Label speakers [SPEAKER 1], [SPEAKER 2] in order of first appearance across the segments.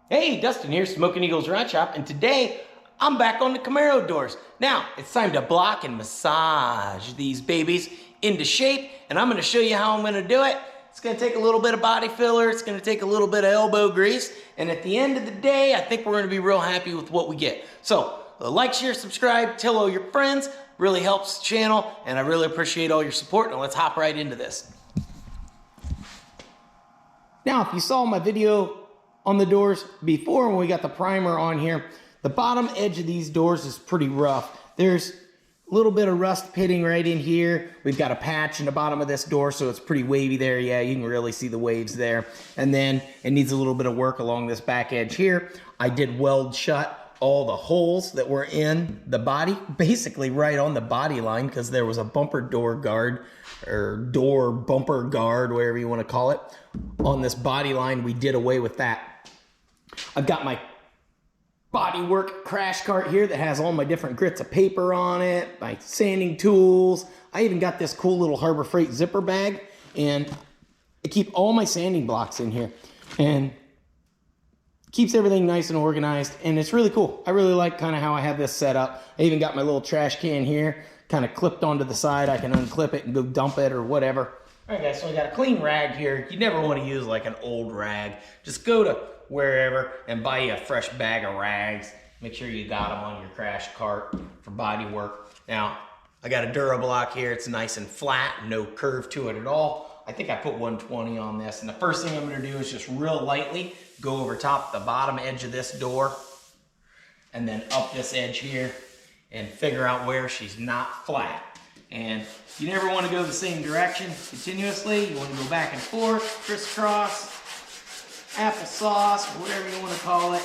[SPEAKER 1] Hey, Dustin here, Smoking Eagles Rod Shop, and today I'm back on the Camaro doors. Now, it's time to block and massage these babies into shape, and I'm gonna show you how I'm gonna do it. It's gonna take a little bit of body filler, it's gonna take a little bit of elbow grease, and at the end of the day, I think we're gonna be real happy with what we get. So, like, share, subscribe, tell all your friends, really helps the channel, and I really appreciate all your support, and let's hop right into this. Now, if you saw my video on the doors before when we got the primer on here, the bottom edge of these doors is pretty rough. There's a little bit of rust pitting right in here. We've got a patch in the bottom of this door, so it's pretty wavy there. Yeah, you can really see the waves there. And then it needs a little bit of work along this back edge here. I did weld shut all the holes that were in the body, basically right on the body line, because there was a bumper door guard, or door bumper guard, whatever you want to call it, on this body line. We did away with that. I've got my bodywork crash cart here that has all my different grits of paper on it, my sanding tools. I even got this cool little Harbor Freight zipper bag, and I keep all my sanding blocks in here, and keeps everything nice and organized, and it's really cool. I really like kind of how I have this set up. I even got my little trash can here, kind of clipped onto the side. I can unclip it and go dump it or whatever. All right, guys, so I got a clean rag here. You never want to use like an old rag. Just go to wherever and buy you a fresh bag of rags. Make sure you got them on your crash cart for body work. Now, I got a DuraBlock here. It's nice and flat, no curve to it at all. I think I put 120 on this, and the first thing I'm gonna do is just real lightly go over top the bottom edge of this door and then up this edge here and figure out where she's not flat. And you never want to go the same direction continuously. You want to go back and forth, crisscross, applesauce, whatever you want to call it.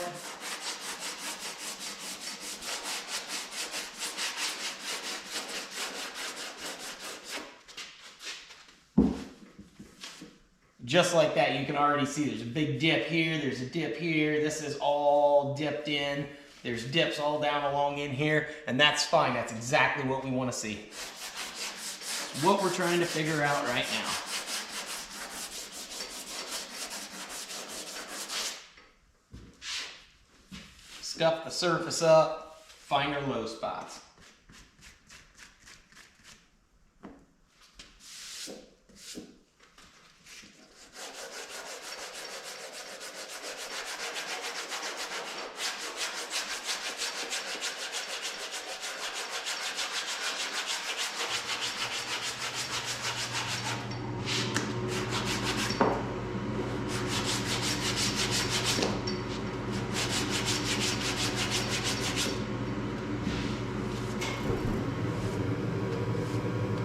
[SPEAKER 1] Just like that, you can already see there's a big dip here, there's a dip here. This is all dipped in. There's dips all down along in here, and that's fine. That's exactly what we want to see. What we're trying to figure out right now. Scuff the surface up, find our low spots.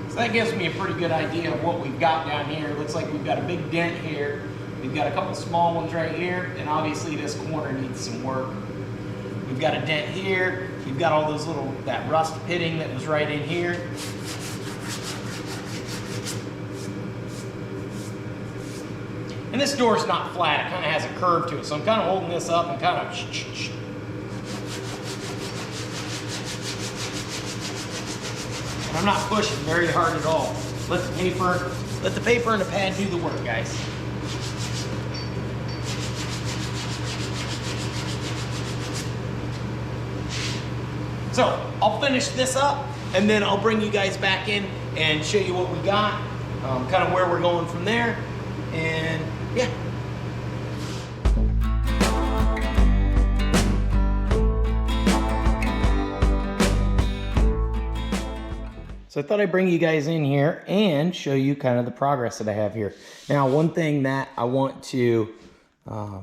[SPEAKER 1] So that gives me a pretty good idea of what we've got down here. It looks like we've got a big dent here. We've got a couple small ones right here, and obviously this corner needs some work. We've got a dent here. We've got all those little, that rust pitting that was right in here. And this door's not flat, it kind of has a curve to it. So I'm kind of holding this up and kind of I'm not pushing very hard at all. Let the paper and the pad do the work, guys. So I'll finish this up, and then I'll bring you guys back in and show you what we got, kind of where we're going from there, and yeah. So I thought I'd bring you guys in here and show you kind of the progress that I have here. Now, one thing that I want to, I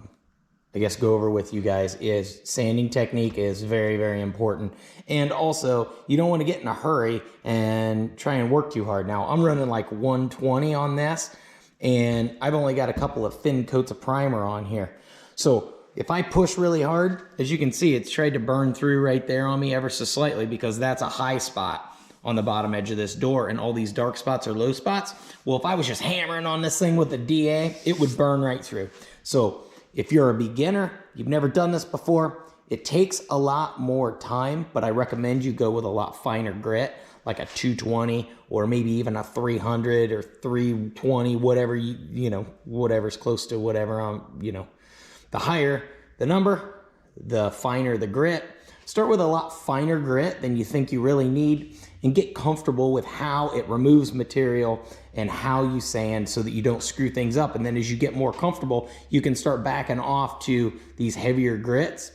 [SPEAKER 1] guess, go over with you guys is sanding technique is very, very important. And also, you don't want to get in a hurry and try and work too hard. Now, I'm running like 120 on this, and I've only got a couple of thin coats of primer on here. So if I push really hard, as you can see, it's tried to burn through right there on me ever so slightly, because that's a high spot on the bottom edge of this door, and all these dark spots are low spots. Well, if I was just hammering on this thing with a DA, it would burn right through. So if you're a beginner, you've never done this before, it takes a lot more time, but I recommend you go with a lot finer grit, like a 220 or maybe even a 300 or 320, whatever, you know, whatever's close to whatever, the higher the number, the finer the grit. Start with a lot finer grit than you think you really need, and get comfortable with how it removes material and how you sand so that you don't screw things up. And then as you get more comfortable, you can start backing off to these heavier grits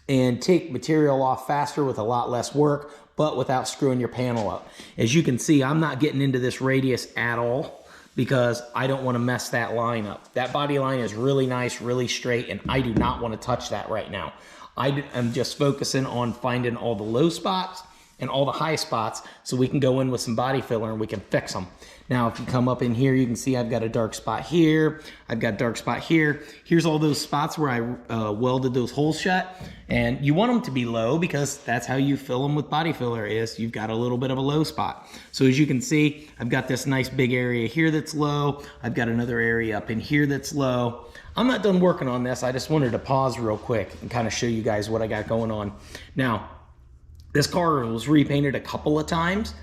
[SPEAKER 1] and take material off faster with a lot less work, but without screwing your panel up. As you can see, I'm not getting into this radius at all because I don't want to mess that line up. That body line is really nice, really straight, and I do not want to touch that right now. I am just focusing on finding all the low spots and all the high spots so we can go in with some body filler and we can fix them. Now, if you come up in here, you can see I've got a dark spot here. I've got a dark spot here. Here's all those spots where I welded those holes shut. And you want them to be low because that's how you fill them with body filler, is you've got a little bit of a low spot. So as you can see, I've got this nice big area here that's low. I've got another area up in here that's low. I'm not done working on this. I just wanted to pause real quick and kind of show you guys what I got going on. Now, this car was repainted a couple of times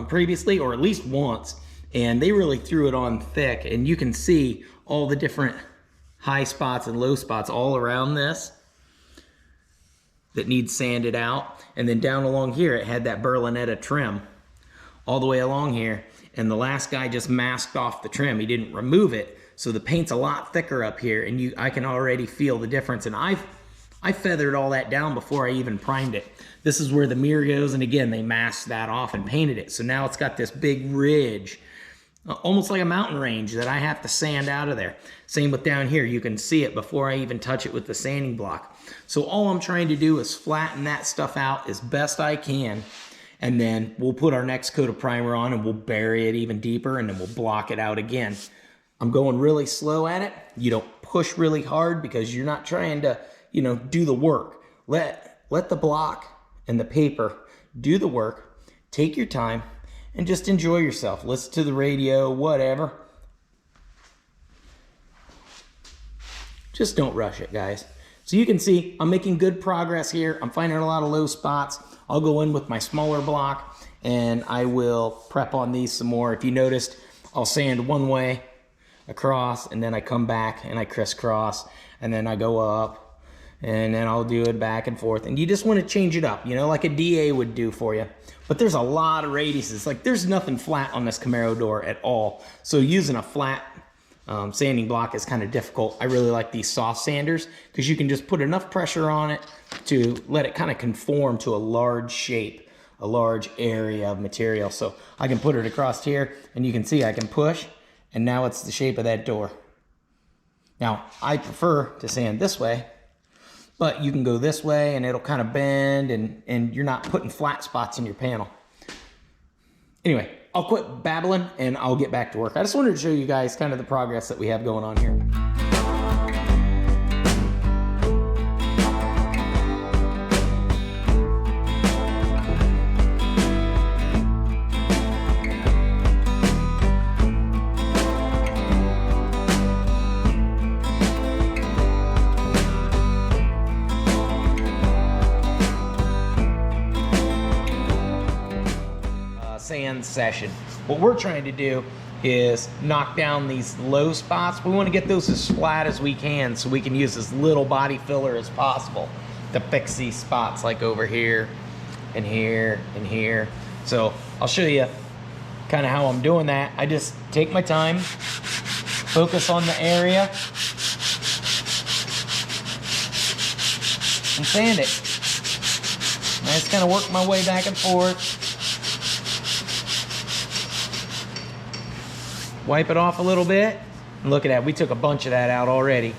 [SPEAKER 1] previously, or at least once, and they really threw it on thick, and you can see all the different high spots and low spots all around this that needs sanded out. And then down along here, it had that Berlinetta trim all the way along here, and the last guy just masked off the trim. He didn't remove it, so the paint's a lot thicker up here, and I can already feel the difference. And I feathered all that down before I even primed it. This is where the mirror goes, and again, they masked that off and painted it. So now it's got this big ridge, almost like a mountain range that I have to sand out of there. Same with down here. You can see it before I even touch it with the sanding block. So all I'm trying to do is flatten that stuff out as best I can, and then we'll put our next coat of primer on and we'll bury it even deeper, and then we'll block it out again. I'm going really slow at it. You don't push really hard because you're not trying to, you know, do the work. Let the block and the paper do the work. Take your time and just enjoy yourself. Listen to the radio, whatever. Just don't rush it, guys. So you can see I'm making good progress here. I'm finding a lot of low spots. I'll go in with my smaller block and I will prep on these some more. If you noticed, I'll sand one way across, and then I come back and I crisscross, and then I go up, and then I'll do it back and forth. And you just want to change it up, you know, like a DA would do for you. But there's a lot of radiuses. Like, there's nothing flat on this Camaro door at all. So using a flat sanding block is kind of difficult. I really like these soft sanders because you can just put enough pressure on it to let it kind of conform to a large shape, a large area of material. So I can put it across here, and you can see I can push, and now it's the shape of that door. Now, I prefer to sand this way, but you can go this way and it'll kind of bend, and you're not putting flat spots in your panel. Anyway, I'll quit babbling and I'll get back to work. I just wanted to show you guys kind of the progress that we have going on here. Sand session. What we're trying to do is knock down these low spots. We want to get those as flat as we can so we can use as little body filler as possible to fix these spots, like over here and here and here. So I'll show you kind of how I'm doing that. I just take my time, focus on the area, and sand it. And I just kind of work my way back and forth. Wipe it off a little bit, and look at that, we took a bunch of that out already.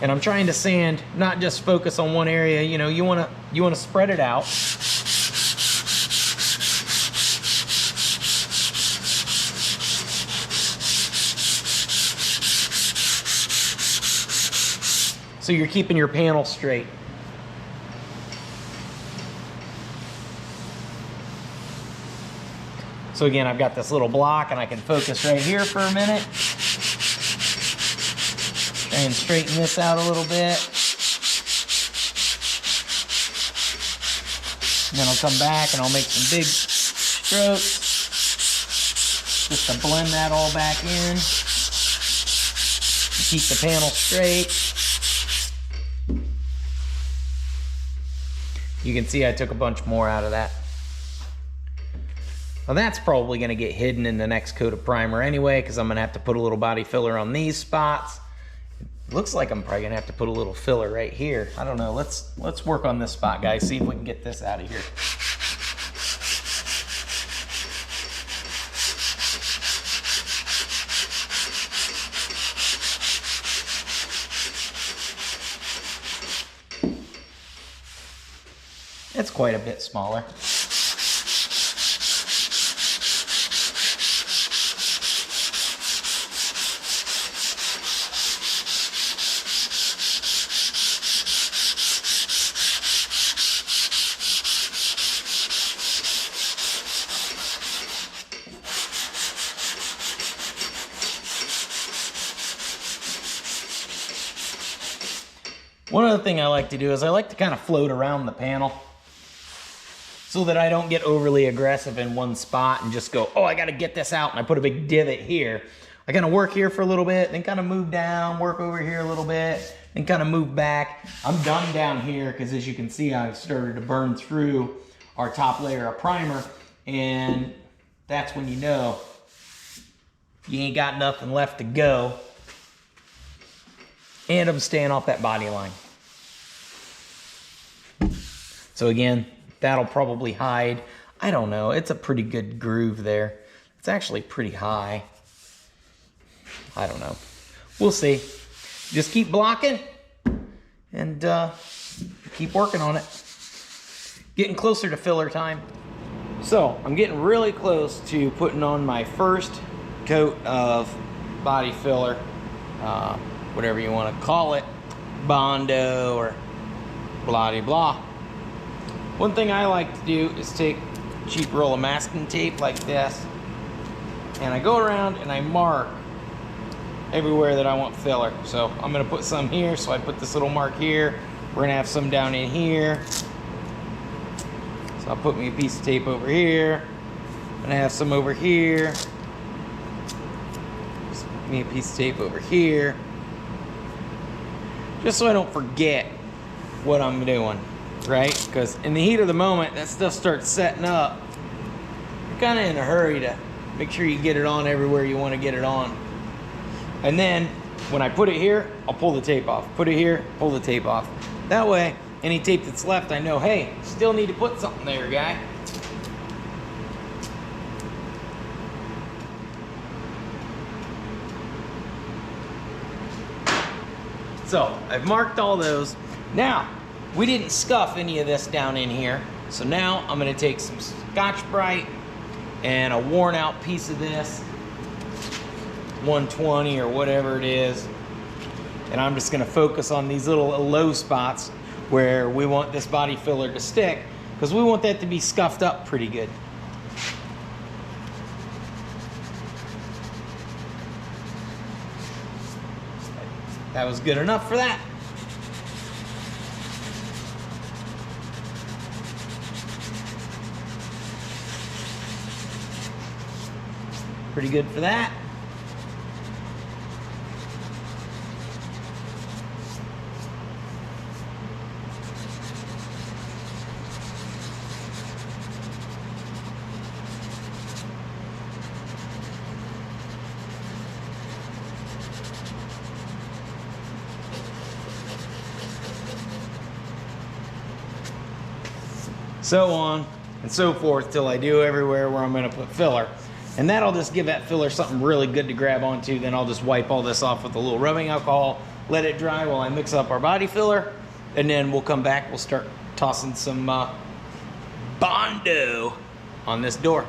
[SPEAKER 1] And I'm trying to sand, not just focus on one area. You know, you want to spread it out. So you're keeping your panel straight. So again, I've got this little block, and I can focus right here for a minute. Try and straighten this out a little bit. And then I'll come back and I'll make some big strokes just to blend that all back in. Keep the panel straight. You can see I took a bunch more out of that. Well, that's probably gonna get hidden in the next coat of primer anyway, because I'm gonna have to put a little body filler on these spots. It looks like I'm probably gonna have to put a little filler right here. I don't know, let's work on this spot, guys, see if we can get this out of here. It's quite a bit smaller. One other thing I like to do is I like to kind of float around the panel so that I don't get overly aggressive in one spot and just go, oh, I got to get this out, and I put a big divot here. I kind of work here for a little bit, then kind of move down, work over here a little bit, then kind of move back. I'm done down here because, as you can see, I've started to burn through our top layer of primer, and that's when you know you ain't got nothing left to go. And I'm staying off that body line. So again, that'll probably hide. I don't know, it's a pretty good groove there. It's actually pretty high. I don't know. We'll see. Just keep blocking and keep working on it. Getting closer to filler time. So I'm getting really close to putting on my first coat of body filler. Whatever you want to call it, Bondo or blah de blah. One thing I like to do is take a cheap roll of masking tape like this, and I go around and I mark everywhere that I want filler. So I'm gonna put some here, so I put this little mark here. We're gonna have some down in here. So I'll put me a piece of tape over here. I'm gonna have some over here. Just put me a piece of tape over here. Just so I don't forget what I'm doing, right? Because in the heat of the moment, that stuff starts setting up. You're kind of in a hurry to make sure you get it on everywhere you want to get it on. And then when I put it here, I'll pull the tape off. Put it here, pull the tape off. That way, any tape that's left, I know, hey, still need to put something there, guy. So I've marked all those. Now, we didn't scuff any of this down in here. So now I'm gonna take some Scotch-Brite and a worn out piece of this, 120 or whatever it is. And I'm just gonna focus on these little low spots where we want this body filler to stick, because we want that to be scuffed up pretty good. That was good enough for that. Pretty good for that. So on and so forth till I do everywhere where I'm going to put filler. And that'll just give that filler something really good to grab onto. Then I'll just wipe all this off with a little rubbing alcohol, let it dry while I mix up our body filler, and then we'll come back, we'll start tossing some Bondo on this door.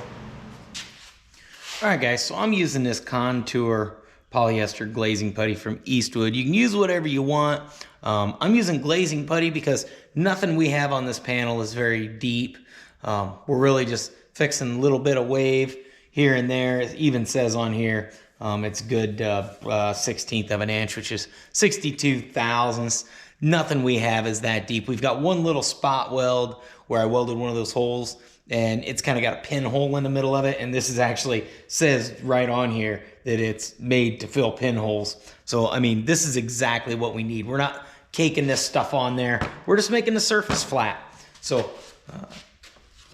[SPEAKER 1] All right, guys, so I'm using this contour polyester glazing putty from Eastwood. You can use whatever you want. I'm using glazing putty because nothing we have on this panel is very deep. We're really just fixing a little bit of wave here and there. It even says on here it's good 1/16 of an inch, which is 62 thousandths. Nothing we have is that deep. We've got one little spot weld where I welded one of those holes, and it's kind of got a pinhole in the middle of it, and this is actually says right on here that it's made to fill pinholes. So I mean, this is exactly what we need. We're not caking this stuff on there, we're just making the surface flat. So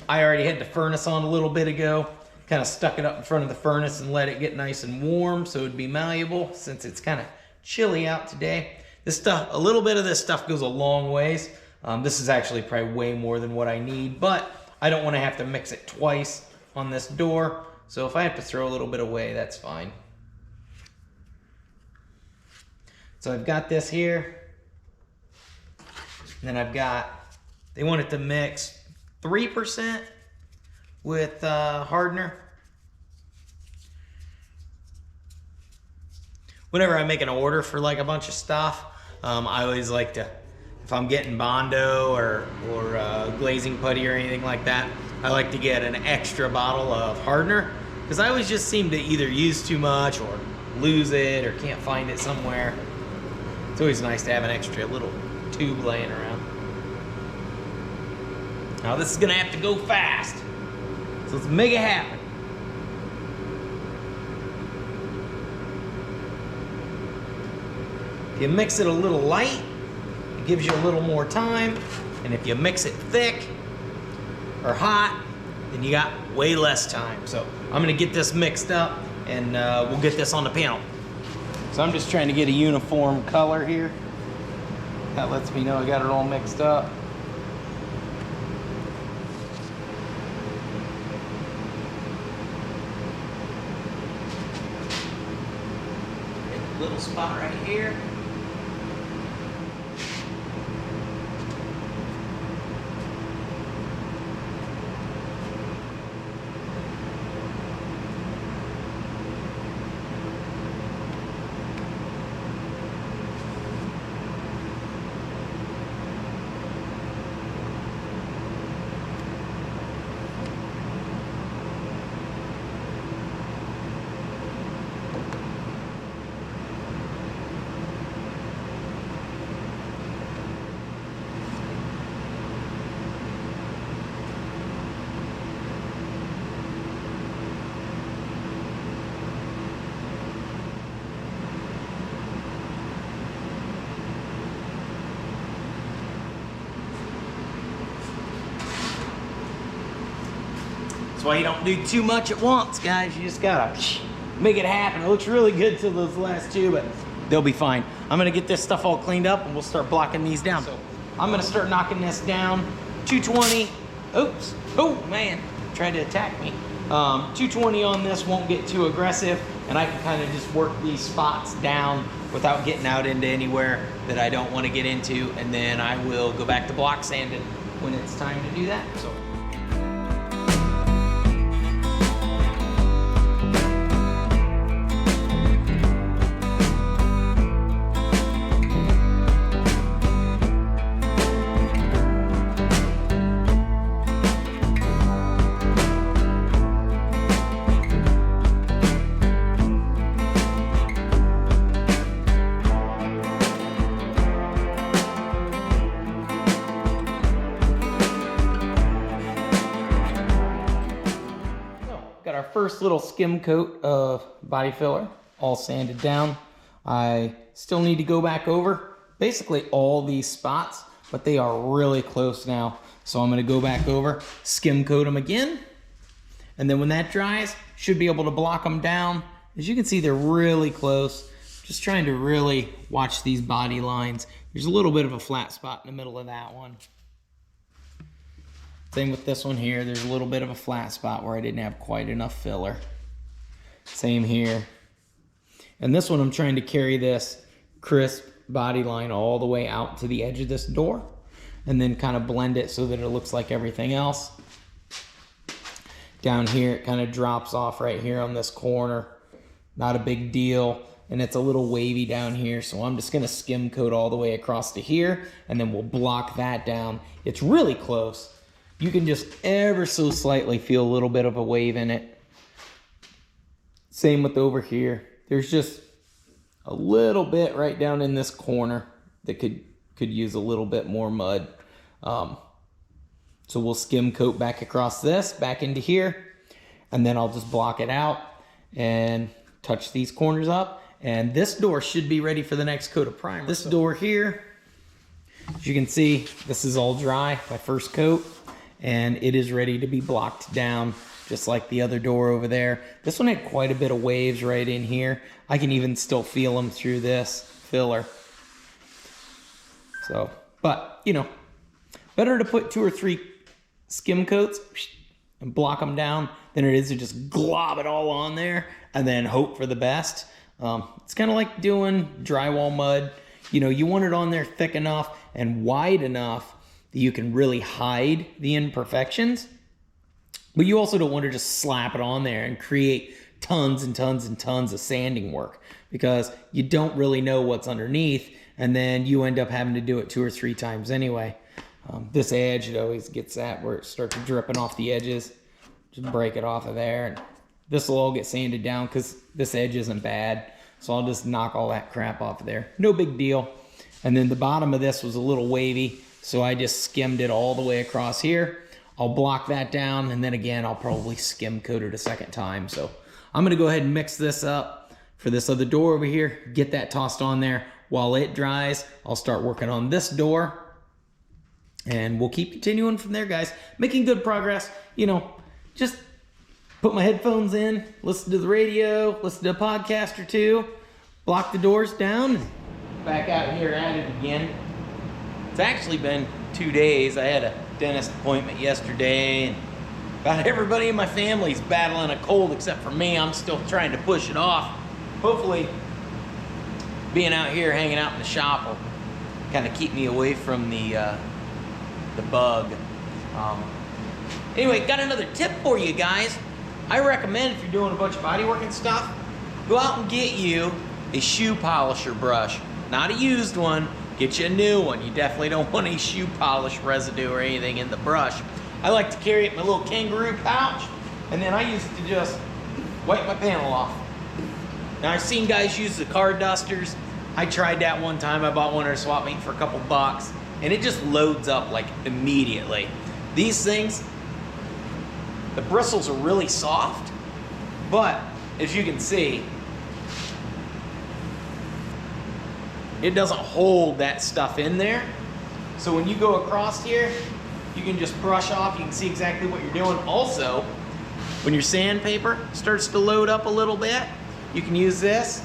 [SPEAKER 1] I already had the furnace on a little bit ago. Kind of stuck it up in front of the furnace and let it get nice and warm so it'd be malleable since it's kind of chilly out today. This stuff, a little bit of this stuff goes a long ways. This is actually probably way more than what I need, but I don't want to have to mix it twice on this door. So if I have to throw a little bit away, that's fine. So I've got this here. And then I've got, they want it to mix 3% with hardener. Whenever I make an order for like a bunch of stuff, I always like to, if I'm getting Bondo or glazing putty or anything like that, I like to get an extra bottle of hardener because I always just seem to either use too much or lose it or can't find it somewhere. It's always nice to have an extra little tube laying around. Now this is gonna have to go fast, so let's make it happen. If you mix it a little light, it gives you a little more time, and if you mix it thick or hot, then you got way less time. So I'm gonna get this mixed up, and we'll get this on the panel. So I'm just trying to get a uniform color here. That lets me know I got it all mixed up. Little spot right here. That's why you don't do too much at once, guys. You just gotta make it happen. It looks really good to those last two, but they'll be fine. I'm gonna get this stuff all cleaned up and we'll start blocking these down. So I'm gonna start knocking this down. 220, oops, oh man, tried to attack me. 220 on this won't get too aggressive, and I can kind of just work these spots down without getting out into anywhere that I don't want to get into, and then I will go back to block sanding when it's time to do that. So. First little skim coat of body filler, all sanded down. I still need to go back over basically all these spots, but they are really close now. So I'm gonna go back over, skim coat them again, and then when that dries, should be able to block them down. As you can see, they're really close. Just trying to really watch these body lines. There's a little bit of a flat spot in the middle of that one. Same with this one here. There's a little bit of a flat spot where I didn't have quite enough filler. Same here. And this one, I'm trying to carry this crisp body line all the way out to the edge of this door and then kind of blend it so that it looks like everything else. Down here, it kind of drops off right here on this corner. Not a big deal. And it's a little wavy down here, so I'm just gonna skim coat all the way across to here, and then we'll block that down. It's really close. You can just ever so slightly feel a little bit of a wave in it. Same with over here. There's just a little bit right down in this corner that could use a little bit more mud. So we'll skim coat back across this, back into here, and then I'll just block it out and touch these corners up. And this door should be ready for the next coat of primer. This door here As you can see, this is all dry, my first coat, and it is ready to be blocked down, just like the other door over there. This one had quite a bit of waves right in here. I can even still feel them through this filler. So, but, you know, better to put 2 or 3 skim coats and block them down than it is to just glob it all on there and then hope for the best. It's kind of like doing drywall mud. You know, you want it on there thick enough and wide enough that you can really hide the imperfections, but you also don't want to just slap it on there and create tons and tons and tons of sanding work, because you don't really know what's underneath, and then you end up having to do it 2 or 3 times anyway. This edge, it always gets that where it starts dripping off the edges. Just break it off of there, and this will all get sanded down because this edge isn't bad. So I'll just knock all that crap off of there. No big deal. And then the bottom of this was a little wavy, so I just skimmed it all the way across here. I'll block that down, and then again, I'll probably skim coat it a second time. So I'm gonna go ahead and mix this up for this other door over here, get that tossed on there. While it dries, I'll start working on this door, and we'll keep continuing from there, guys. Making good progress. You know, just put my headphones in, listen to the radio, listen to a podcast or 2, block the doors down, and back out here at it again. It's actually been 2 days. I had a dentist appointment yesterday, and about everybody in my family's battling a cold except for me. I'm still trying to push it off. Hopefully, being out here, hanging out in the shop will kind of keep me away from the bug. Anyway, got another tip for you guys. I recommend, if you're doing a bunch of bodywork and stuff, go out and get you a shoe polisher brush. Not a used one, get you a new one. You definitely don't want any shoe polish residue or anything in the brush. I like to carry it in my little kangaroo pouch, and then I use it to just wipe my panel off. Now, I've seen guys use the car dusters. I tried that one time. I bought one at a swap meet for a couple bucks, and it just loads up like immediately. These things, the bristles are really soft, but as you can see, it doesn't hold that stuff in there. So when you go across here, you can just brush off. You can see exactly what you're doing. Also, when your sandpaper starts to load up a little bit, you can use this,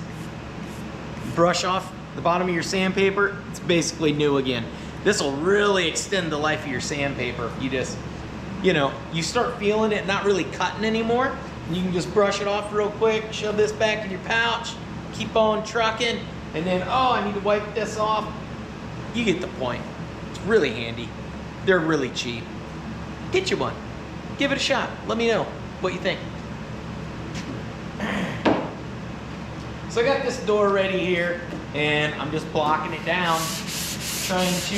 [SPEAKER 1] brush off the bottom of your sandpaper. It's basically new again. This will really extend the life of your sandpaper if you just, you know, you start feeling it not really cutting anymore. You can just brush it off real quick, shove this back in your pouch, keep on trucking, and then, oh, I need to wipe this off. You get the point. It's really handy. They're really cheap. Get you one. Give it a shot. Let me know what you think. So I got this door ready here, and I'm just blocking it down, trying to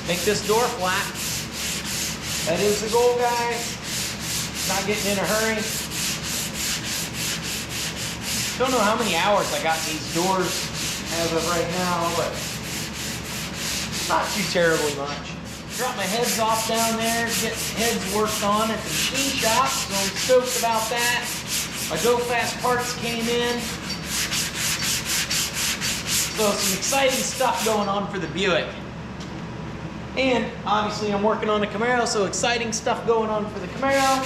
[SPEAKER 1] make this door flat. That is the goal, guys. Not getting in a hurry. Don't know how many hours I got in these doors as of right now, but not too terribly much. Drop my heads off down there, get heads worked on at the machine shop, so I'm stoked about that. My Go Fast parts came in. So some exciting stuff going on for the Buick. And obviously I'm working on the Camaro, so exciting stuff going on for the Camaro.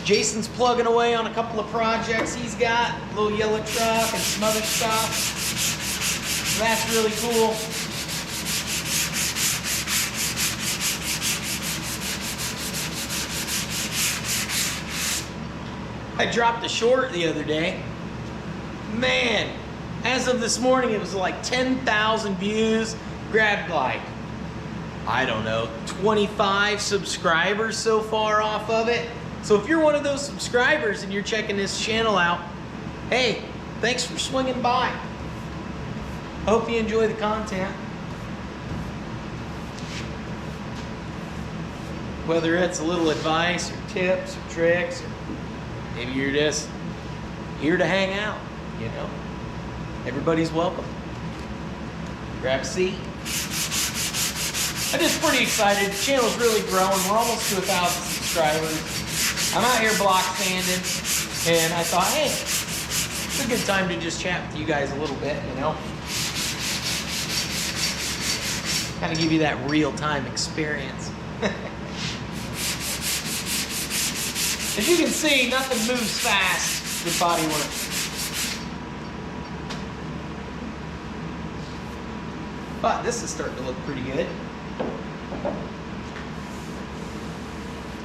[SPEAKER 1] Jason's plugging away on a couple of projects he's got, a little yellow truck and some other stuff. So that's really cool. I dropped a short the other day. Man, as of this morning, it was like 10,000 views. Grabbed like, I don't know, 25 subscribers so far off of it. So if you're one of those subscribers and you're checking this channel out, hey, thanks for swinging by. I hope you enjoy the content. Whether it's a little advice or tips or tricks, or maybe you're just here to hang out, you know. Everybody's welcome. Grab a seat. I'm just pretty excited. The channel's really growing. We're almost to 1,000 subscribers. I'm out here block sanding, and I thought, hey, It's a good time to just chat with you guys a little bit, you know? Kind of give you that real-time experience. As you can see, nothing moves fast with body work. But this is starting to look pretty good.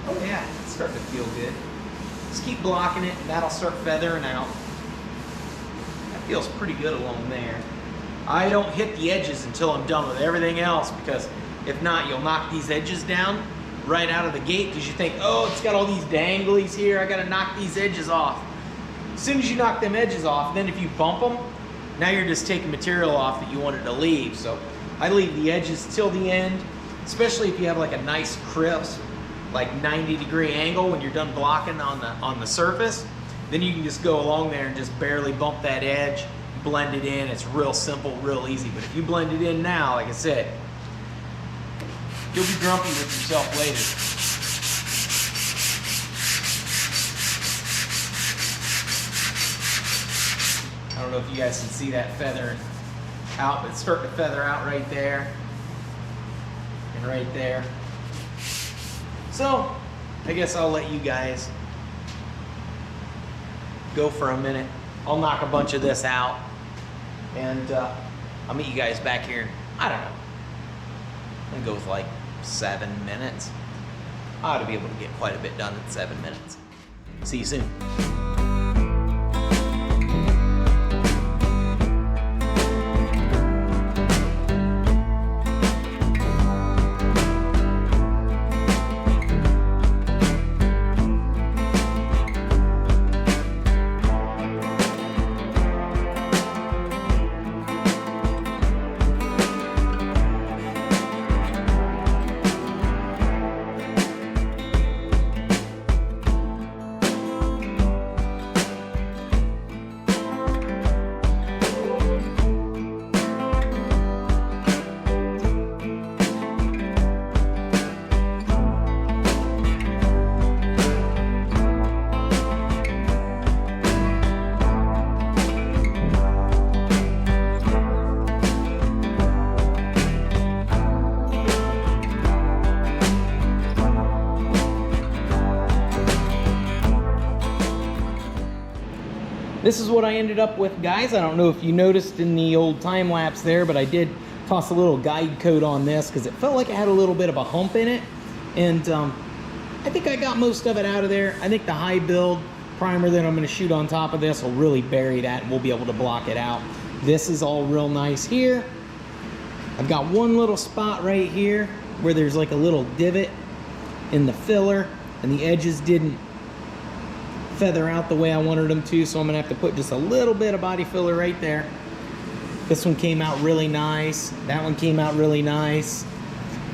[SPEAKER 1] Oh yeah, it's starting to feel good. Just keep blocking it and that'll start feathering out. That feels pretty good along there. I don't hit the edges until I'm done with everything else, because if not, you'll knock these edges down right out of the gate because you think, oh, it's got all these danglies here, I gotta knock these edges off. As soon as you knock them edges off, then if you bump them, now you're just taking material off that you wanted to leave. So I leave the edges till the end, especially if you have like a nice crisp, like 90-degree angle when you're done blocking on the surface. Then you can just go along there and just barely bump that edge, blend it in. It's real simple, real easy. But if you blend it in now, like I said, you'll be grumpy with yourself later. I don't know if you guys can see that feathering out, but it's starting to feather out right there and right there. So I guess I'll let you guys go for a minute. I'll knock a bunch of this out, and I'll meet you guys back here in, I don't know, I'm gonna go with like 7 minutes. I ought to be able to get quite a bit done in 7 minutes. See you soon. This is what I ended up with, guys. I don't know if you noticed in the old time lapse there, but I did toss a little guide coat on this because it felt like it had a little bit of a hump in it. And I think I got most of it out of there. I think the high build primer that I'm gonna shoot on top of this will really bury that, and we'll be able to block it out. This is all real nice here. I've got one little spot right here where there's like a little divot in the filler, and the edges didn't feather out the way I wanted them to, so I'm gonna have to put just a little bit of body filler right there. This one came out really nice. That one came out really nice.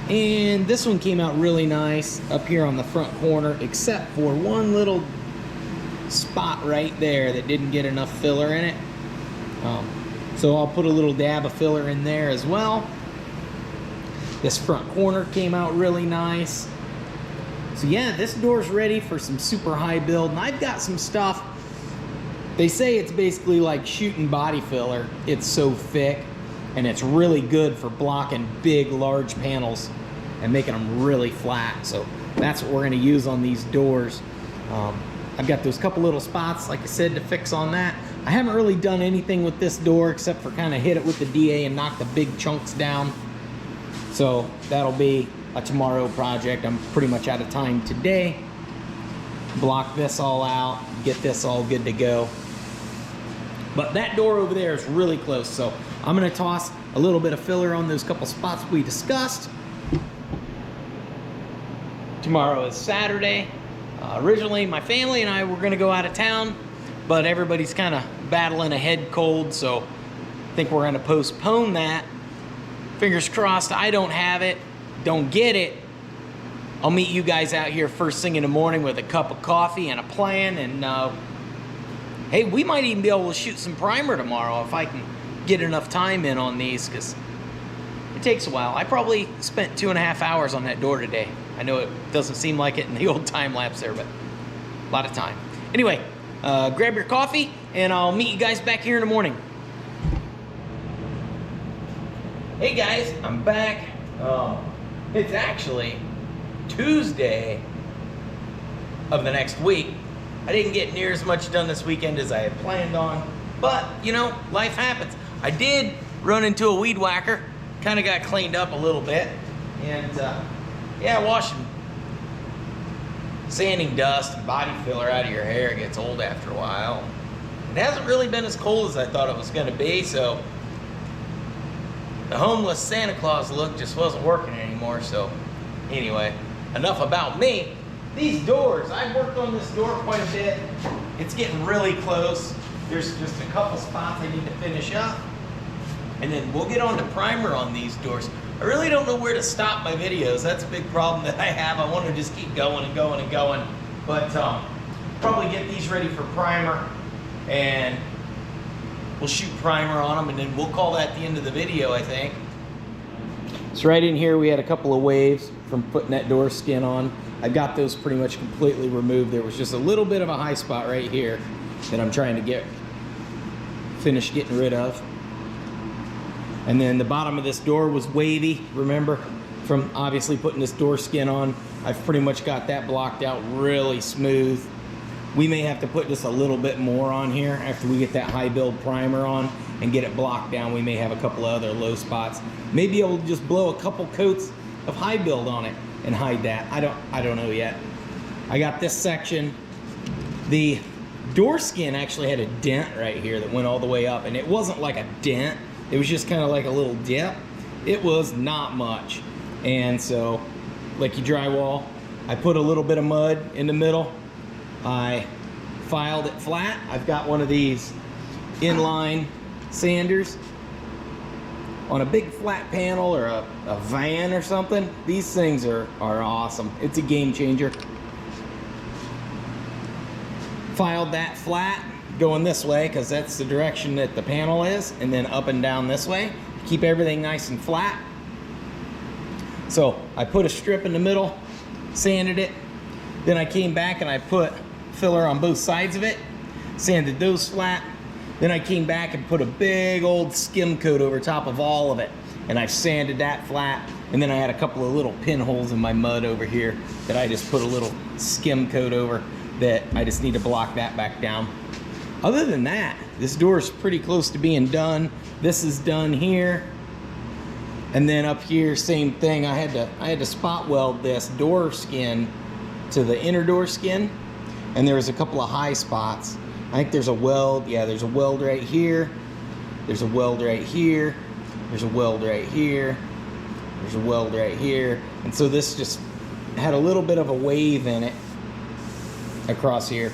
[SPEAKER 1] And this one came out really nice up here on the front corner, except for one little spot right there that didn't get enough filler in it. So I'll put a little dab of filler in there as well. This front corner came out really nice. So yeah, this door's ready for some super high build, and I've got some stuff. They say it's basically like shooting body filler. It's so thick, and it's really good for blocking big, large panels and making them really flat. So that's what we're gonna use on these doors. I've got those couple little spots, like I said, to fix on that. I haven't really done anything with this door except for kind of hit it with the DA and knock the big chunks down. So that'll be a tomorrow project. I'm pretty much out of time today. Block this all out, get this all good to go. But that door over there is really close, so I'm gonna toss a little bit of filler on those couple spots we discussed. Tomorrow is Saturday. Originally, my family and I were gonna go out of town, but everybody's kind of battling a head cold, so I think we're gonna postpone that. Fingers crossed I don't have it, don't get it. I'll meet you guys out here first thing in the morning with a cup of coffee and a plan, and hey, we might even be able to shoot some primer tomorrow if I can get enough time in on these, because it takes a while. I probably spent 2.5 hours on that door today. I know it doesn't seem like it in the old time lapse there, but a lot of time. Anyway, grab your coffee, and I'll meet you guys back here in the morning. Hey guys, I'm back. It's actually Tuesday of the next week. I didn't get near as much done this weekend as I had planned on, but you know, life happens. I did run into a weed whacker, kind of got cleaned up a little bit, and yeah, washing, sanding dust and body filler out of your hair gets old after a while. It hasn't really been as cold as I thought it was going to be, so the homeless Santa Claus look just wasn't working anymore. So anyway, enough about me. These doors, I've worked on this door quite a bit. It's getting really close. There's just a couple spots I need to finish up, and then we'll get on to primer on these doors. I really don't know where to stop my videos. That's a big problem that I have. I want to just keep going and going and going, but probably get these ready for primer, and we'll shoot primer on them, and then we'll call that the end of the video, I think. So right in here we had a couple of waves from putting that door skin on. I've got those pretty much completely removed. There was just a little bit of a high spot right here that I'm trying to finish getting rid of. And then the bottom of this door was wavy, remember, from obviously putting this door skin on. I've pretty much got that blocked out really smooth. We may have to put just a little bit more on here after we get that high build primer on and get it blocked down. We may have a couple of other low spots. Maybe I'll just blow a couple coats of high build on it and hide that. I don't know yet. I got this section. The door skin actually had a dent right here that went all the way up, and it wasn't like a dent. It was just kind of like a little dip. It was not much. And so, like you drywall, I put a little bit of mud in the middle. I filed it flat. I've got one of these inline sanders on a big flat panel or a van or something. These things are awesome. It's a game changer. Filed that flat, going this way because that's the direction that the panel is, and then up and down this way. Keep everything nice and flat. So I put a strip in the middle, sanded it. Then I came back and I put filler on both sides of it, sanded those flat. Then I came back and put a big old skim coat over top of all of it, and I sanded that flat. And then I had a couple of little pinholes in my mud over here that I just put a little skim coat over that I just need to block that back down. Other than that, this door is pretty close to being done. This is done here. And then up here, same thing. I had to spot weld this door skin to the inner door skin, and there was a couple of high spots. I think there's a weld. Yeah, there's a weld right here. There's a weld right here. There's a weld right here. There's a weld right here. And so this just had a little bit of a wave in it across here.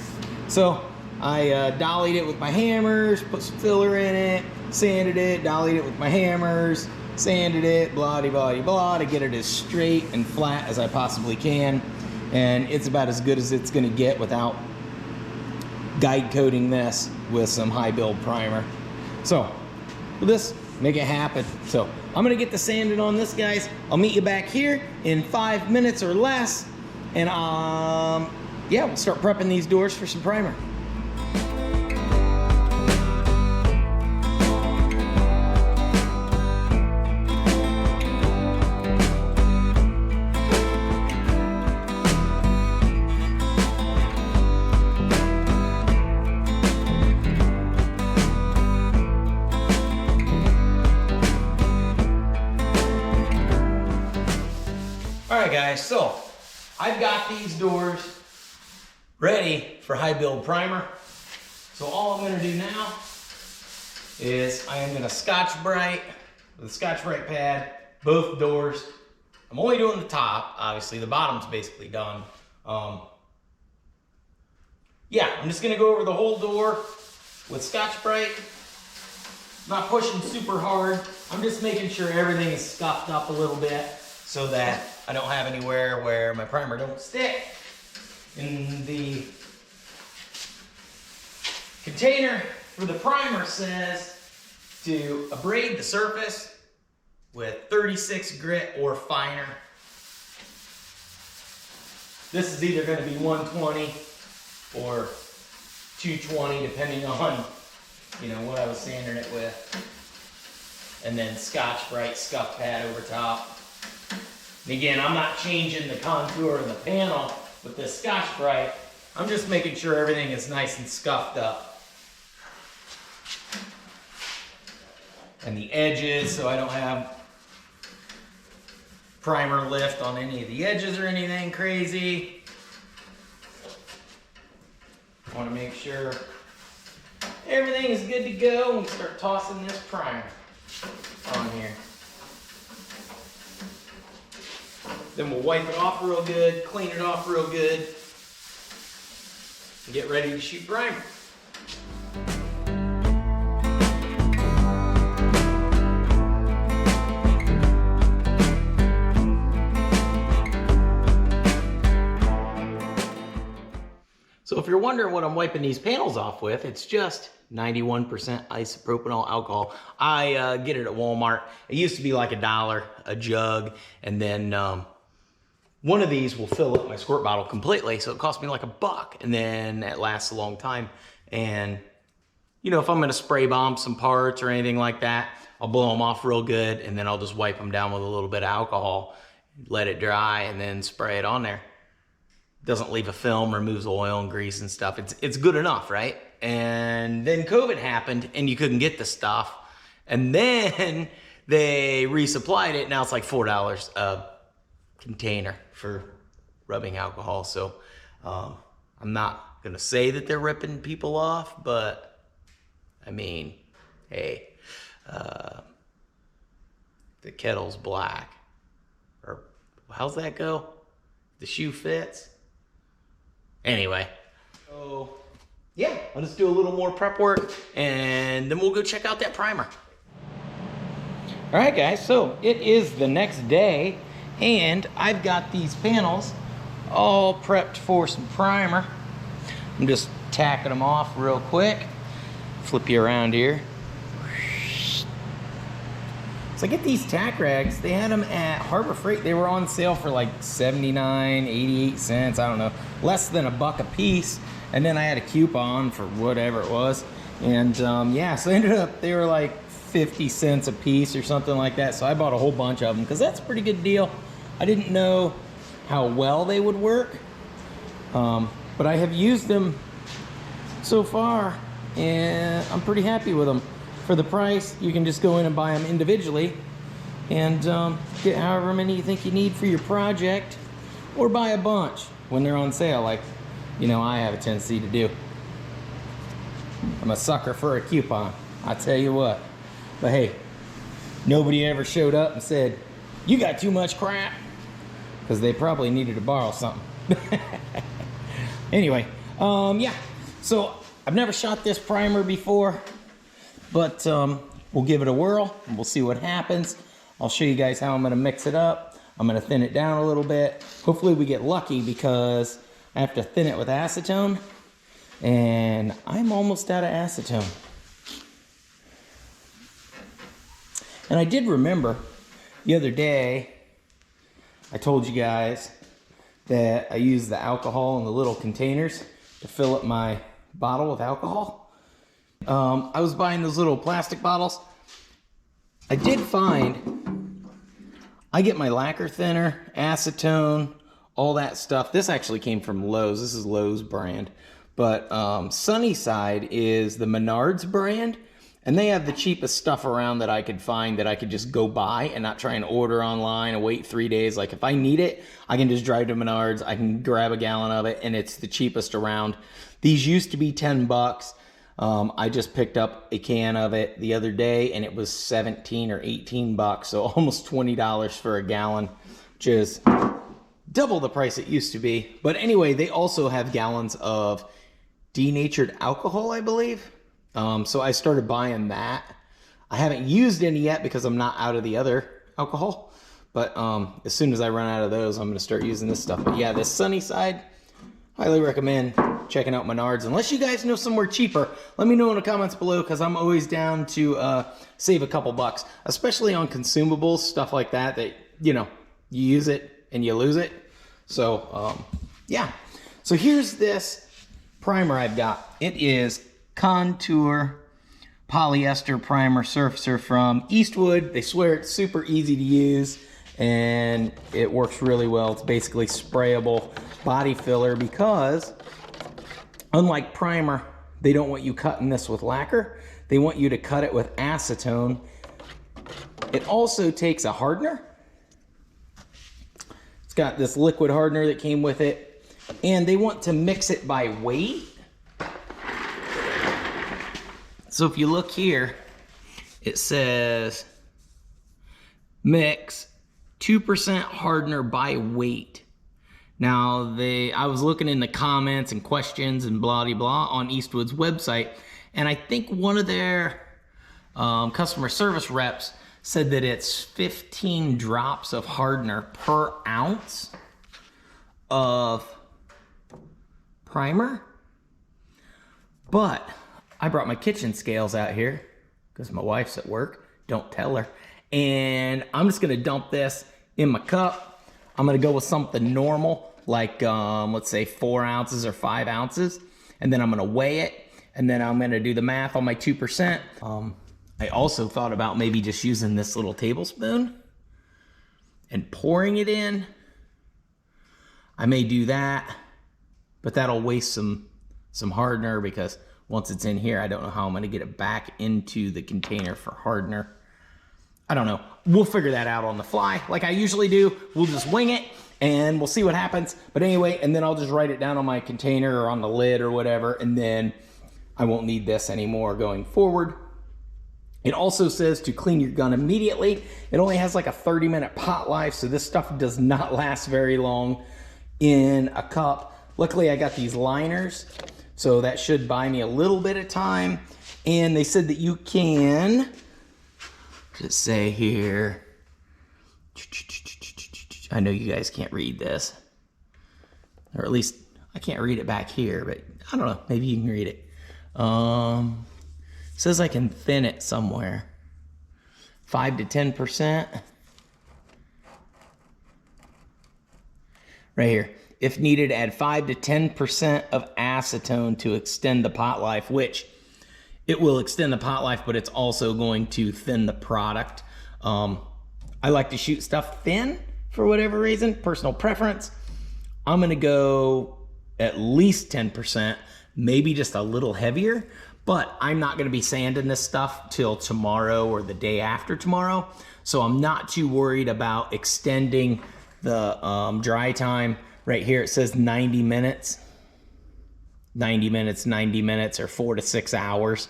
[SPEAKER 1] So I dollied it with my hammers, put some filler in it, sanded it, dollied it with my hammers, sanded it, blah blah blah, to get it as straight and flat as I possibly can. And it's about as good as it's gonna get without guide coating this with some high build primer. So with this, make it happen. So I'm gonna get the sanding on this, guys. I'll meet you back here in 5 minutes or less, and yeah, we'll start prepping these doors for some primer. Alright guys, so I've got these doors ready for high build primer. So all I'm going to do now is I am going to Scotch-Brite with a Scotch-Brite pad both doors. I'm only doing the top, obviously. The bottom's basically done. Yeah, I'm just going to go over the whole door with Scotch-Brite. Not pushing super hard. I'm just making sure everything is scuffed up a little bit so that I don't have anywhere where my primer don't stick. And the container for the primer says to abrade the surface with 36 grit or finer. This is either going to be 120 or 220 depending on, you know, what I was sanding it with. And then Scotch-Brite scuff pad over top. And again, I'm not changing the contour of the panel with this Scotch-Brite. I'm just making sure everything is nice and scuffed up. And the edges, so I don't have primer lift on any of the edges or anything crazy. I want to make sure everything is good to go when we start tossing this primer on here. Then we'll wipe it off real good, clean it off real good, and get ready to shoot primer. So if you're wondering what I'm wiping these panels off with, it's just 91% isopropanol alcohol. I get it at Walmart. It used to be like $1 a jug, and then one of these will fill up my squirt bottle completely, so it cost me like $1, and then it lasts a long time. And you know, if I'm gonna spray bomb some parts or anything like that, I'll blow them off real good, and then I'll just wipe them down with a little bit of alcohol, let it dry, and then spray it on there. Doesn't leave a film, removes oil and grease and stuff. It's good enough, right? And then COVID happened and you couldn't get the stuff. And then they resupplied it. Now it's like $4 a container for rubbing alcohol. So I'm not gonna say that they're ripping people off, but I mean, hey, the kettle's black. Or how's that go? The shoe fits. Anyway, so yeah, I'll just do a little more prep work and then we'll go check out that primer. All right, guys, so it is the next day and I've got these panels all prepped for some primer. I'm just tacking them off real quick. Flip you around here. So I get these tack rags, they had them at Harbor Freight. They were on sale for like 79, 88 cents, I don't know, less than $1 a piece. And then I had a coupon for whatever it was. And yeah, so I ended up, they were like 50 cents a piece or something like that. So I bought a whole bunch of them because that's a pretty good deal. I didn't know how well they would work, but I have used them so far and I'm pretty happy with them. For the price, you can just go in and buy them individually and get however many you think you need for your project, or buy a bunch when they're on sale, like, you know, I have a tendency to do. I'm a sucker for a coupon, I tell you what. But hey, nobody ever showed up and said, you got too much crap, because they probably needed to borrow something. Anyway, yeah, so I've never shot this primer before. But we'll give it a whirl and we'll see what happens. I'll show you guys how I'm gonna mix it up. I'm gonna thin it down a little bit. Hopefully we get lucky because I have to thin it with acetone and I'm almost out of acetone. And I did remember the other day, I told you guys that I use the alcohol in the little containers to fill up my bottle with alcohol. I was buying those little plastic bottles. I did find, I get my lacquer thinner, acetone, all that stuff. This actually came from Lowe's. This is Lowe's brand. But Sunnyside is the Menards brand. And they have the cheapest stuff around that I could find that I could just go buy and not try and order online and wait 3 days. Like if I need it, I can just drive to Menards. I can grab a gallon of it and it's the cheapest around. These used to be 10 bucks. I just picked up a can of it the other day and it was 17 or 18 bucks. So almost $20 for a gallon, which is double the price it used to be. But anyway, they also have gallons of denatured alcohol, I believe. So I started buying that. I haven't used any yet because I'm not out of the other alcohol. But as soon as I run out of those, I'm going to start using this stuff. But yeah, this Sunnyside, highly recommend checking out Menards. Unless you guys know somewhere cheaper, let me know in the comments below because I'm always down to save a couple bucks, especially on consumables, stuff like that, that, you know, you use it and you lose it. So, yeah. So here's this primer I've got. It is Contour Polyester Primer Surfacer from Eastwood. They swear it's super easy to use and it works really well. It's basically sprayable body filler because unlike primer, they don't want you cutting this with lacquer. They want you to cut it with acetone. It also takes a hardener. It's got this liquid hardener that came with it, and they want to mix it by weight. So if you look here, it says mix 2% hardener by weight. Now, I was looking in the comments and questions and blah, blah, blah on Eastwood's website, and I think one of their customer service reps said that it's 15 drops of hardener per ounce of primer. But I brought my kitchen scales out here because my wife's at work. Don't tell her. And I'm just gonna dump this in my cup. I'm gonna go with something normal, like let's say 4 ounces or 5 ounces. And then I'm gonna weigh it. And then I'm gonna do the math on my 2%. I also thought about maybe just using this little tablespoon and pouring it in. I may do that, but that'll waste some hardener because once it's in here, I don't know how I'm gonna get it back into the container for hardener. I don't know. We'll figure that out on the fly like I usually do. We'll just wing it and we'll see what happens. But anyway, and then I'll just write it down on my container or on the lid or whatever, and then I won't need this anymore going forward. It also says to clean your gun immediately. It only has like a 30-minute pot life, so this stuff does not last very long in a cup. Luckily, I got these liners, so that should buy me a little bit of time. And they said that you can, just say here, I know you guys can't read this, or at least I can't read it back here, but I don't know, maybe you can read it. Says I can thin it somewhere. 5 to 10%. Right here. If needed, add 5 to 10% of acetone to extend the pot life, which it will extend the pot life, but it's also going to thin the product. I like to shoot stuff thin for whatever reason, personal preference. I'm gonna go at least 10%, maybe just a little heavier. But I'm not gonna be sanding this stuff till tomorrow or the day after tomorrow. So I'm not too worried about extending the dry time. Right here, it says 90 minutes. 90 minutes, or 4 to 6 hours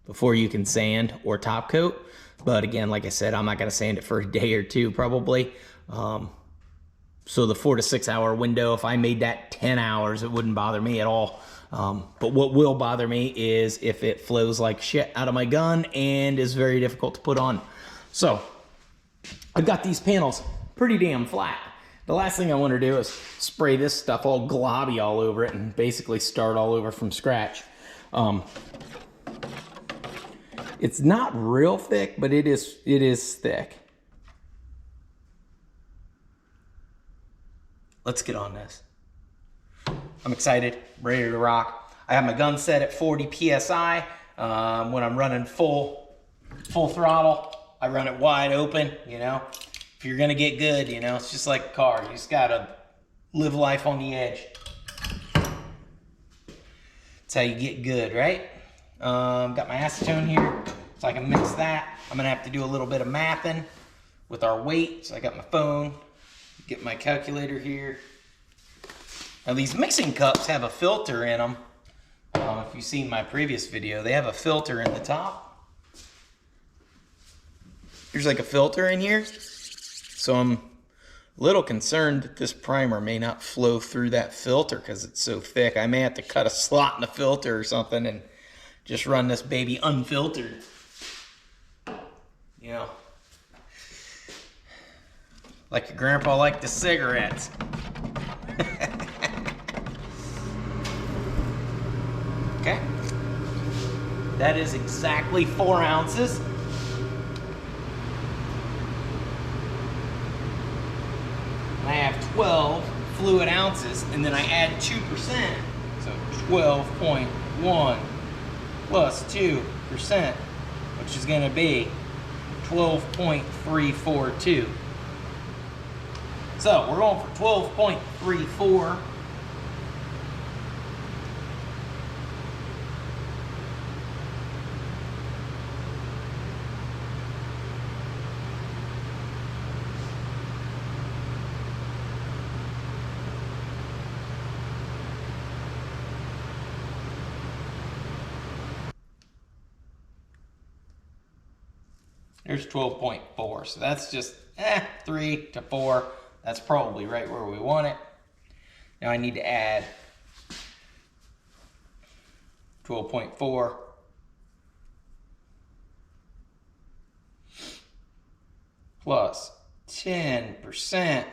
[SPEAKER 1] before you can sand or top coat. But again, like I said, I'm not gonna sand it for a day or two probably. So the 4 to 6 hour window, if I made that 10 hours, it wouldn't bother me at all. But what will bother me is if it flows like shit out of my gun and is very difficult to put on. So I've got these panels pretty damn flat. The last thing I want to do is spray this stuff all globby all over it and basically start all over from scratch. It's not real thick, but it is thick. Let's get on this. I'm excited, ready to rock. I have my gun set at 40 PSI. When I'm running full throttle, I run it wide open, you know. If you're gonna get good, you know, it's just like a car. You just gotta live life on the edge. That's how you get good, right? Got my acetone here, so I can mix that. I'm gonna have to do a little bit of mathing with our weight. So I got my phone, get my calculator here. Now these mixing cups have a filter in them. If you've seen my previous video, they have a filter in the top. There's like a filter in here. So I'm a little concerned that this primer may not flow through that filter because it's so thick. I may have to cut a slot in the filter or something and just run this baby unfiltered. You know, like your grandpa liked the cigarettes. Okay, that is exactly 4 ounces. I have 12 fluid ounces, and then I add 2%, so 12.1 plus 2%, which is going to be 12.342. So we're going for 12.34. There's 12.4, so that's just 3 to 4. That's probably right where we want it. Now I need to add 12.4 plus 10%.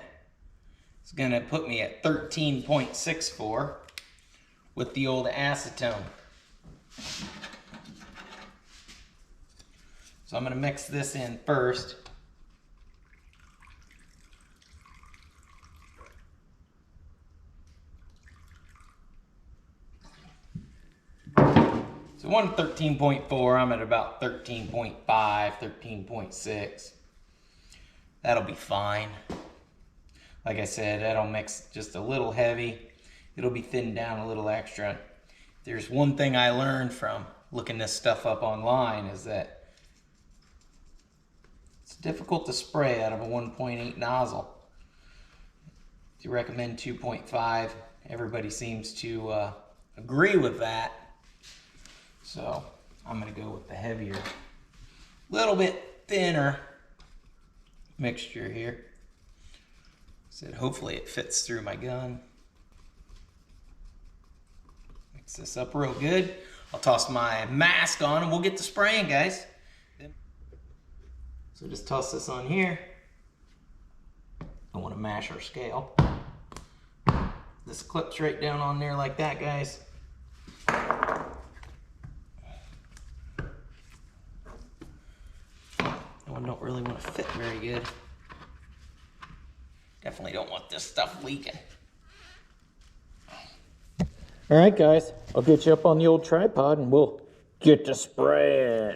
[SPEAKER 1] It's going to put me at 13.64 with the old acetone. So I'm going to mix this in first. So 13.4, I'm at about 13.5, 13.6. That'll be fine. Like I said, that'll mix just a little heavy. It'll be thinned down a little extra. There's one thing I learned from looking this stuff up online is that it's difficult to spray out of a 1.8 nozzle. You recommend 2.5. Everybody seems to agree with that. So I'm going to go with the heavier, little bit thinner mixture here. So hopefully it fits through my gun. Mix this up real good. I'll toss my mask on and we'll get to spraying, guys. So just toss this on here. Don't want to mash our scale. This clips right down on there like that, guys. That one don't really want to fit very good. Definitely don't want this stuff leaking. All right, guys, I'll get you up on the old tripod and we'll get to spraying.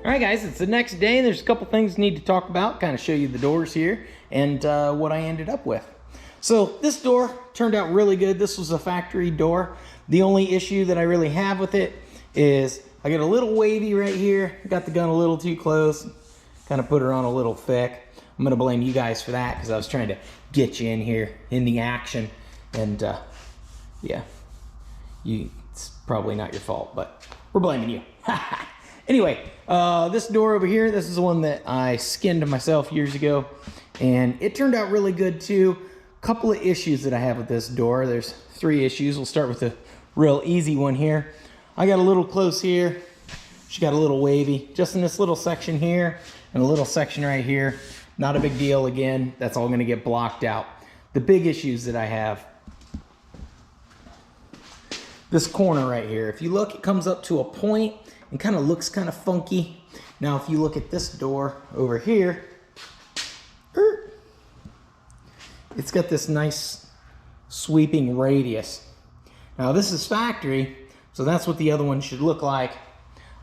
[SPEAKER 1] Alright guys, it's the next day and there's a couple things I need to talk about, kind of show you the doors here and what I ended up with. So this door turned out really good. This was a factory door. The only issue that I really have with it is I get a little wavy right here. Got the gun a little too close, kind of put her on a little thick. I'm going to blame you guys for that because I was trying to get you in here in the action and yeah, it's probably not your fault, but We're blaming you. Anyway, this door over here, this is the one that I skinned myself years ago, and it turned out really good too. Couple of issues that I have with this door. There's 3 issues. We'll start with the real easy one here. I got a little close here. She got a little wavy, just in this little section here and a little section right here. Not a big deal. Again, that's all going to get blocked out. The big issues that I have, this corner right here. If you look, it comes up to a point and kind of looks kind of funky. Now, if you look at this door over here, it's got this nice sweeping radius. Now, this is factory, so that's what the other one should look like.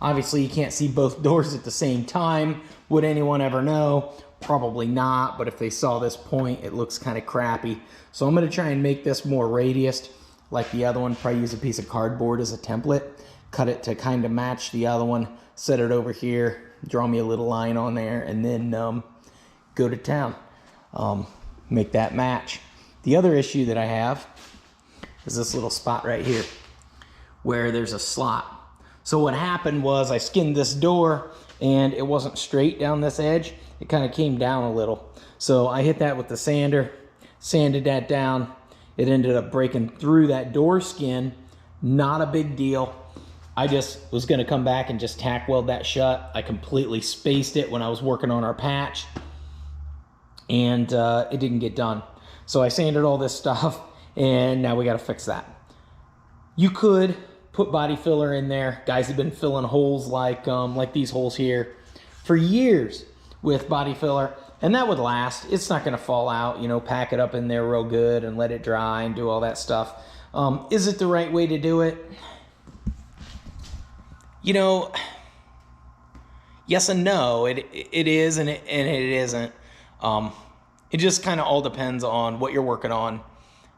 [SPEAKER 1] Obviously, you can't see both doors at the same time. Would anyone ever know? Probably not, but if they saw this point, it looks kind of crappy. So I'm gonna try and make this more radiused like the other one. Probably use a piece of cardboard as a template, cut it to kind of match the other one, set it over here, draw me a little line on there, and then go to town. Make that match. The other issue that I have is this little spot right here where there's a slot. So what happened was I skinned this door and it wasn't straight down this edge. It kind of came down a little. So I hit that with the sander, sanded that down. It ended up breaking through that door skin. Not a big deal. I just was gonna come back and just tack weld that shut. I completely spaced it when I was working on our patch, and it didn't get done. So I sanded all this stuff, and now we gotta fix that. You could put body filler in there. Guys have been filling holes like these holes here for years with body filler, and that would last. It's not gonna fall out, you know, pack it up in there real good and let it dry and do all that stuff. Is it the right way to do it? You know, yes and no. It is and it isn't. It just kind of all depends on what you're working on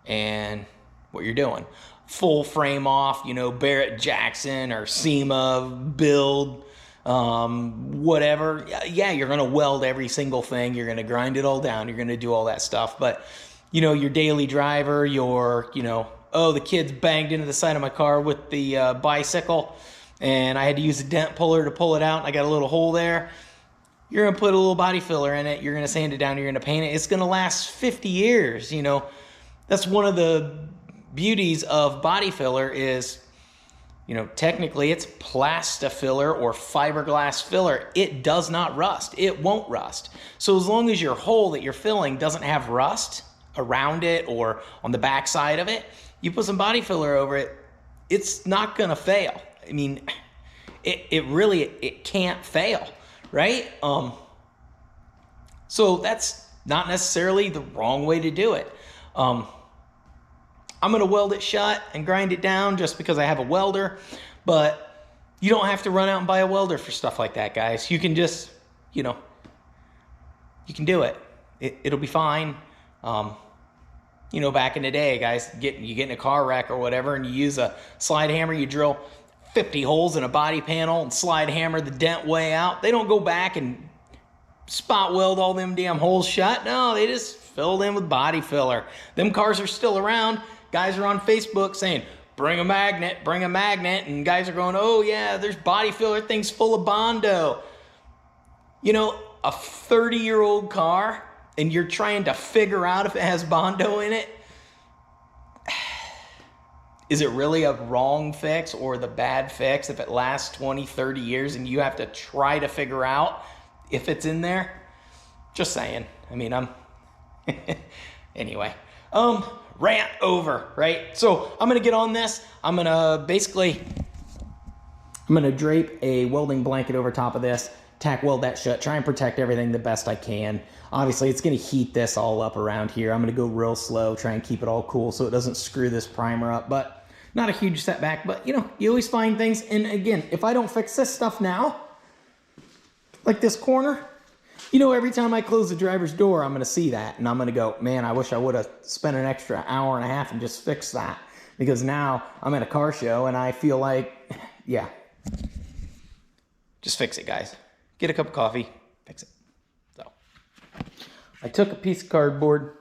[SPEAKER 1] and what you're doing. Full frame off, you know, Barrett Jackson or SEMA build, whatever. Yeah, you're gonna weld every single thing. You're gonna grind it all down. You're gonna do all that stuff. But you know, your daily driver, your, you know, oh, the kids banged into the side of my car with the bicycle, and I had to use a dent puller to pull it out. I got a little hole there. You're gonna put a little body filler in it. You're gonna sand it down. You're gonna paint it. It's gonna last 50 years. You know, that's one of the beauties of body filler is, you know, technically it's plastafiller or fiberglass filler. It does not rust. It won't rust. So as long as your hole that you're filling doesn't have rust around it or on the back side of it, you put some body filler over it, it's not gonna fail. I mean, it really can't fail, right? So that's not necessarily the wrong way to do it. I'm gonna weld it shut and grind it down just because I have a welder, but you don't have to run out and buy a welder for stuff like that, guys. You can just, you know, you can do it. It'll be fine. You know, back in the day, guys, you get in a car wreck or whatever, and you use a slide hammer, you drill 50 holes in a body panel and slide hammer the dent way out. They don't go back and spot weld all them damn holes shut. No, they just filled in with body filler. Them cars are still around. Guys are on Facebook saying, bring a magnet, and guys are going, oh yeah, there's body filler, things full of Bondo. You know, a 30-year-old car, and you're trying to figure out if it has Bondo in it. Is it really a wrong fix or the bad fix if it lasts 20, 30 years and you have to try to figure out if it's in there? Just saying. I mean, anyway, rant over, right? So I'm gonna get on this. I'm gonna drape a welding blanket over top of this, tack weld that shut, try and protect everything the best I can. Obviously, it's gonna heat this all up around here. I'm gonna go real slow, try and keep it all cool so it doesn't screw this primer up, but not a huge setback. But you know, you always find things. And again, if I don't fix this stuff now, like this corner, you know, every time I close the driver's door, I'm gonna see that and I'm gonna go, man, I wish I would have spent an extra hour and a half and just fixed that, because now I'm at a car show and I feel like, yeah, just fix it, guys. Get a cup of coffee, fix it. So I took a piece of cardboard,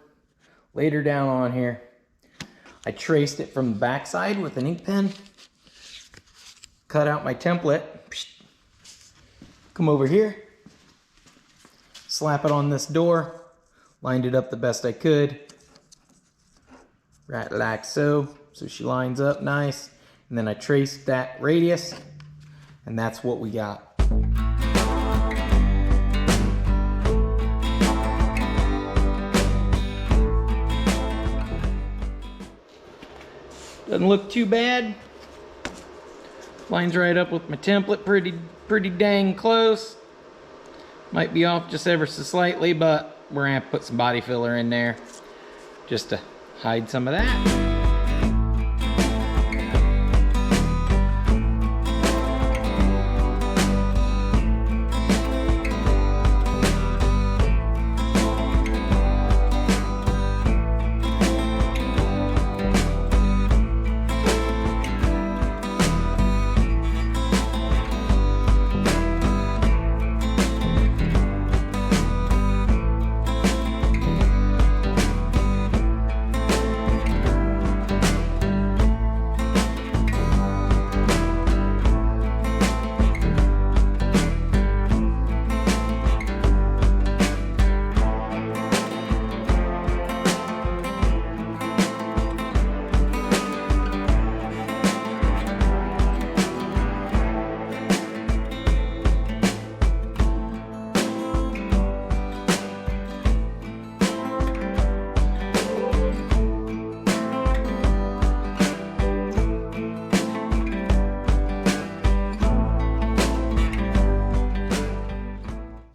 [SPEAKER 1] laid her down on here. I traced it from the backside with an ink pen. cut out my template. Come over here, slap it on this door, lined it up the best I could, right like so. So she lines up nice, and then I traced that radius, and that's what we got. Doesn't look too bad. Lines right up with my template, pretty dang close. Might be off just ever so slightly, but we're gonna have to put some body filler in there just to hide some of that.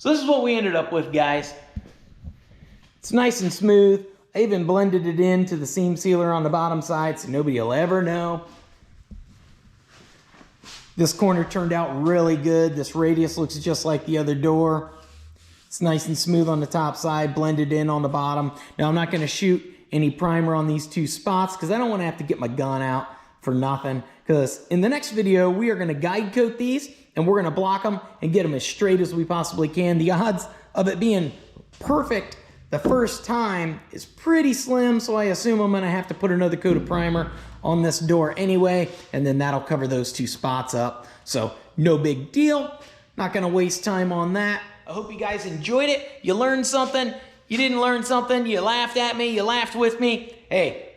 [SPEAKER 1] So this is what we ended up with, guys. It's nice and smooth. I even blended it into the seam sealer on the bottom side so nobody will ever know. This corner turned out really good. This radius looks just like the other door. It's nice and smooth on the top side, blended in on the bottom. Now I'm not gonna shoot any primer on these two spots because I don't wanna have to get my gun out for nothing. Because in the next video, we are gonna guide coat these and we're gonna block them and get them as straight as we possibly can. The odds of it being perfect the first time is pretty slim, so I assume I'm gonna have to put another coat of primer on this door anyway, and then that'll cover those two spots up. So no big deal, not gonna waste time on that. I hope you guys enjoyed it. You learned something, you didn't learn something, you laughed at me, you laughed with me. Hey,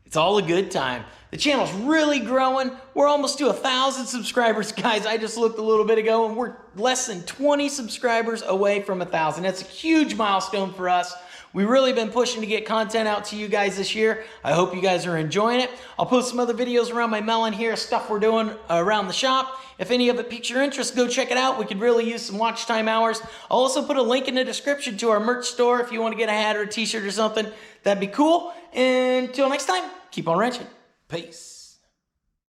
[SPEAKER 1] it's all a good time. The channel's really growing. We're almost to 1,000 subscribers, guys. I just looked a little bit ago and we're less than 20 subscribers away from 1,000. That's a huge milestone for us. We've really been pushing to get content out to you guys this year. I hope you guys are enjoying it. I'll post some other videos around my melon here, stuff we're doing around the shop. If any of it piques your interest, go check it out. We could really use some watch time hours. I'll also put a link in the description to our merch store if you want to get a hat or a t-shirt or something. That'd be cool. And until next time, keep on wrenching. Peace.